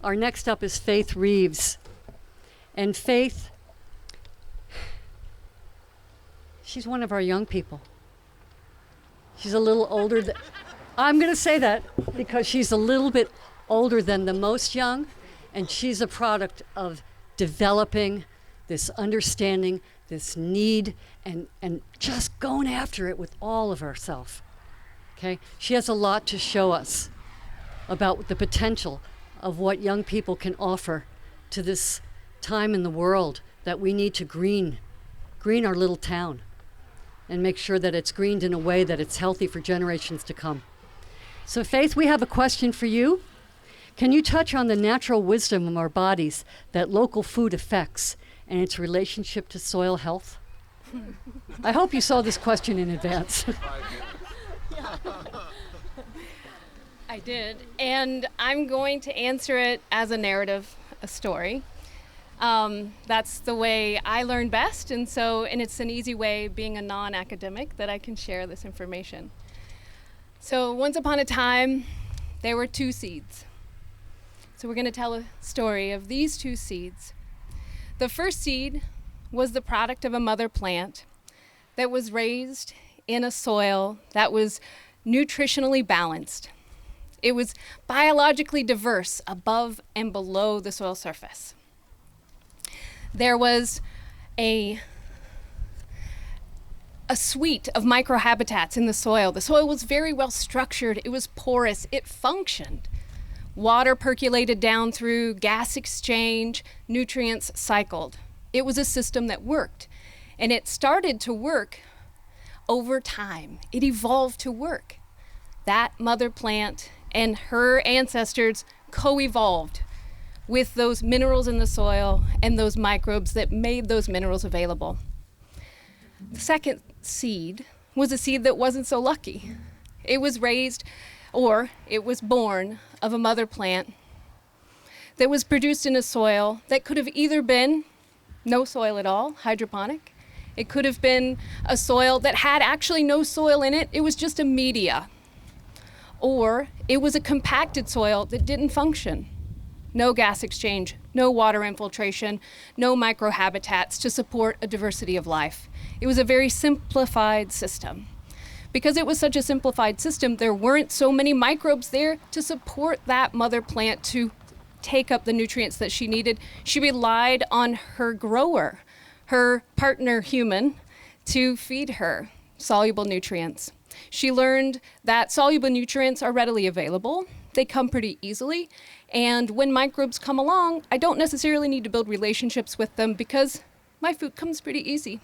Our next up is Faith Reeves. And Faith, she's one of our young people. She's a little older than, I'm going to say that because she's a little bit older than the most young, and she's a product of developing this understanding, this need, and just going after it with all of herself. Okay? She has a lot to show us about the potential of what young people can offer to this time in the world that we need to green our little town and make sure that it's greened in a way that it's healthy for generations to come. So Faith, we have a question for you. Can you touch on the natural wisdom of our bodies that local food affects and its relationship to soil health? I hope you saw this question in advance. I did, and I'm going to answer it as a narrative, a story. That's the way I learn best, and it's an easy way, being a non-academic, that I can share this information. So once upon a time, there were two seeds. So we're going to tell a story of these two seeds. The first seed was the product of a mother plant that was raised in a soil that was nutritionally balanced. It was biologically diverse above and below the soil surface. There was a suite of microhabitats in the soil. The soil was very well structured. It was porous. It functioned. Water percolated down through, gas exchange, nutrients cycled. It was a system that worked. And it started to work over time. It evolved to work. That mother plant and her ancestors co-evolved with those minerals in the soil and those microbes that made those minerals available. The second seed was a seed that wasn't so lucky. It was raised, or it was born of a mother plant that was produced in a soil that could have either been no soil at all, hydroponic. It could have been a soil that had actually no soil in it. It was just a media. Or it was a compacted soil that didn't function. No gas exchange, no water infiltration, no microhabitats to support a diversity of life. It was a very simplified system. Because it was such a simplified system, there weren't so many microbes there to support that mother plant to take up the nutrients that she needed. She relied on her grower, her partner human, to feed her soluble nutrients. She learned that soluble nutrients are readily available. They come pretty easily. And when microbes come along, I don't necessarily need to build relationships with them because my food comes pretty easy.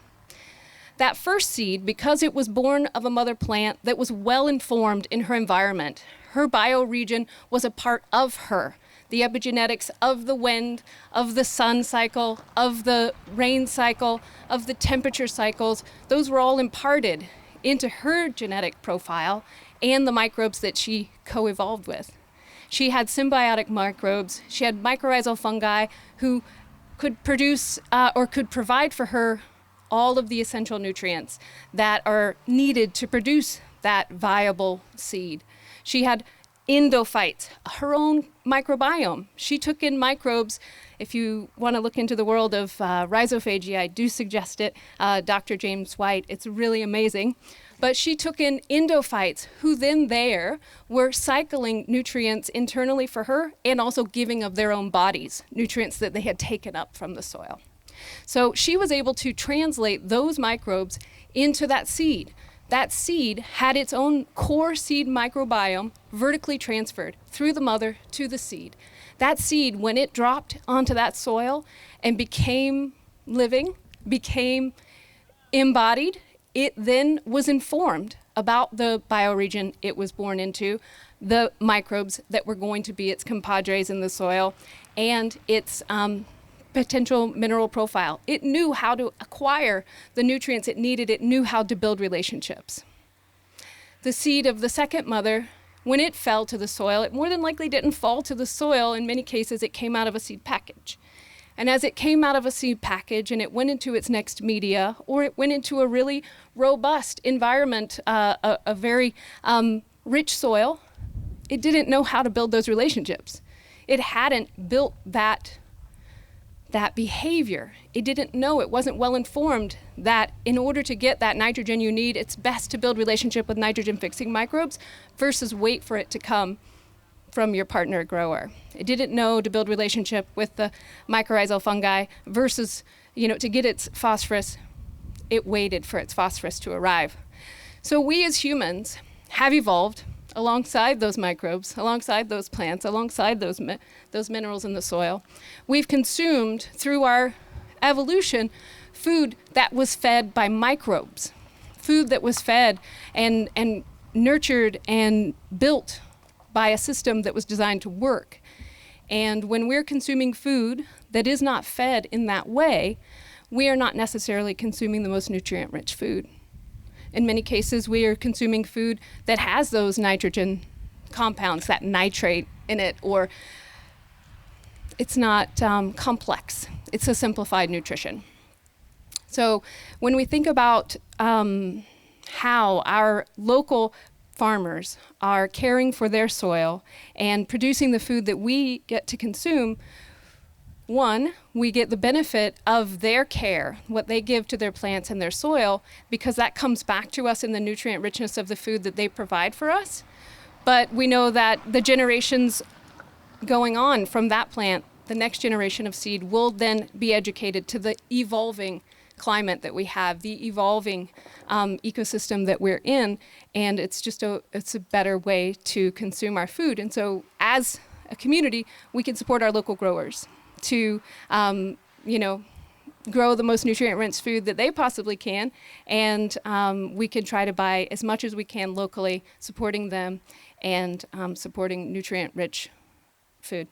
That first seed, because it was born of a mother plant that was well informed in her environment, her bioregion was a part of her. The epigenetics of the wind, of the sun cycle, of the rain cycle, of the temperature cycles, those were all imparted into her genetic profile and the microbes that she co-evolved with. She had symbiotic microbes. She had mycorrhizal fungi who could produce or could provide for her all of the essential nutrients that are needed to produce that viable seed. She had endophytes, her own microbiome. She took in microbes. If you want to look into the world of rhizophagy, I do suggest it. Dr. James White, it's really amazing. But she took in endophytes who then there were cycling nutrients internally for her and also giving of their own bodies, nutrients that they had taken up from the soil. So she was able to translate those microbes into that seed. That seed had its own core seed microbiome vertically transferred through the mother to the seed. That seed, when it dropped onto that soil and became living, became embodied, it then was informed about the bioregion it was born into, the microbes that were going to be its compadres in the soil, and its potential mineral profile. It knew how to acquire the nutrients it needed. It knew how to build relationships. The seed of the second mother, when it fell to the soil, it more than likely didn't fall to the soil. In many cases, it came out of a seed package. And as it came out of a seed package and it went into its next media, or it went into a really robust environment, a very rich soil, it didn't know how to build those relationships. It hadn't built that behavior. It didn't know, it wasn't well informed that in order to get that nitrogen you need, it's best to build relationship with nitrogen fixing microbes versus wait for it to come from your partner grower. It didn't know to build relationship with the mycorrhizal fungi versus, to get its phosphorus, it waited for its phosphorus to arrive. So we as humans have evolved alongside those microbes, alongside those plants, alongside those minerals in the soil. We've consumed, through our evolution, food that was fed by microbes, food that was fed and nurtured and built by a system that was designed to work. And when we're consuming food that is not fed in that way, we are not necessarily consuming the most nutrient-rich food. In many cases, we are consuming food that has those nitrogen compounds, that nitrate in it, or it's not complex. It's a simplified nutrition. So when we think about how our local farmers are caring for their soil and producing the food that we get to consume, one, we get the benefit of their care, what they give to their plants and their soil, because that comes back to us in the nutrient richness of the food that they provide for us. But we know that the generations going on from that plant, the next generation of seed will then be educated to the evolving climate that we have, the evolving ecosystem that we're in, and it's a better way to consume our food. And so as a community, we can support our local growers to grow the most nutrient-rich food that they possibly can, and we can try to buy as much as we can locally, supporting them and supporting nutrient-rich food.